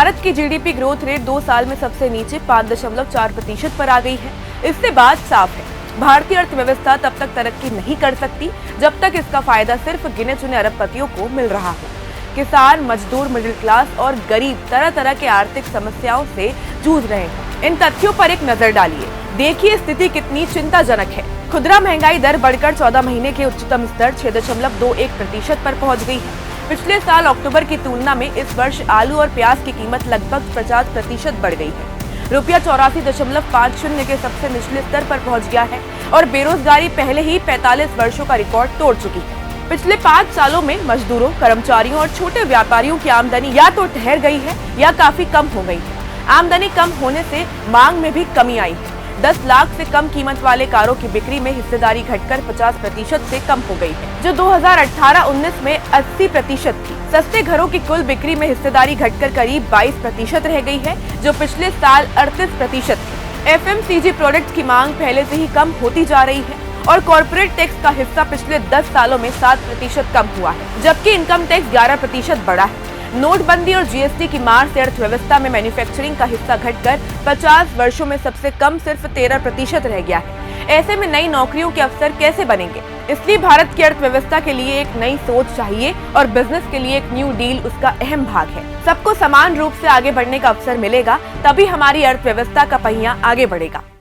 भारत की GDP growth rate 2 साल में सबसे नीचे 5.4% पर आ गई है। इससे बात साफ है, भारतीय अर्थव्यवस्था तब तक तरक्की नहीं कर सकती जब तक इसका फायदा सिर्फ गिने चुने अरबपतियों को मिल रहा हो। किसान, मजदूर, मिडिल क्लास और गरीब तरह तरह के आर्थिक समस्याओं से जूझ रहे हैं। इन तथ्यों पर एक नजर डालिए, देखिए स्थिति कितनी चिंताजनक है। खुदरा महंगाई दर बढ़कर 14 महीने के उच्चतम स्तर 6.21% पर पहुंच गई है। पिछले साल अक्टूबर की तुलना में इस वर्ष आलू और प्याज की कीमत लगभग 50% बढ़ गई है। रुपया 84.50 के सबसे निचले स्तर पर पहुंच गया है और बेरोजगारी पहले ही 45 वर्षों का रिकॉर्ड तोड़ चुकी है। पिछले 5 सालों में मजदूरों, कर्मचारियों और छोटे व्यापारियों की आमदनी या तो ठहर गई है या काफी कम हो गई है। आमदनी कम होने से मांग में भी कमी आई है। 10 लाख से कम कीमत वाले कारों की बिक्री में हिस्सेदारी घटकर 50% से कम हो गई है, जो 2018-19 में 80% थी। सस्ते घरों की कुल बिक्री में हिस्सेदारी घटकर करीब 22% रह गई है, जो पिछले साल 38% थी। एफएमसीजी प्रोडक्ट्स की मांग पहले से ही कम होती जा रही है और कॉर्पोरेट टैक्स का हिस्सा पिछले 10 सालों में 7% कम हुआ है, जबकि इनकम टैक्स 11% बढ़ा है। नोटबंदी और जीएसटी की मार से अर्थव्यवस्था में मैन्युफैक्चरिंग का हिस्सा घटकर 50 वर्षों में सबसे कम सिर्फ 13% रह गया है। ऐसे में नई नौकरियों के अवसर कैसे बनेंगे? इसलिए भारत की अर्थव्यवस्था के लिए एक नई सोच चाहिए और बिजनेस के लिए एक न्यू डील उसका अहम भाग है। सबको समान रूप से आगे बढ़ने का अवसर मिलेगा, तभी हमारी अर्थव्यवस्था का पहिया आगे बढ़ेगा।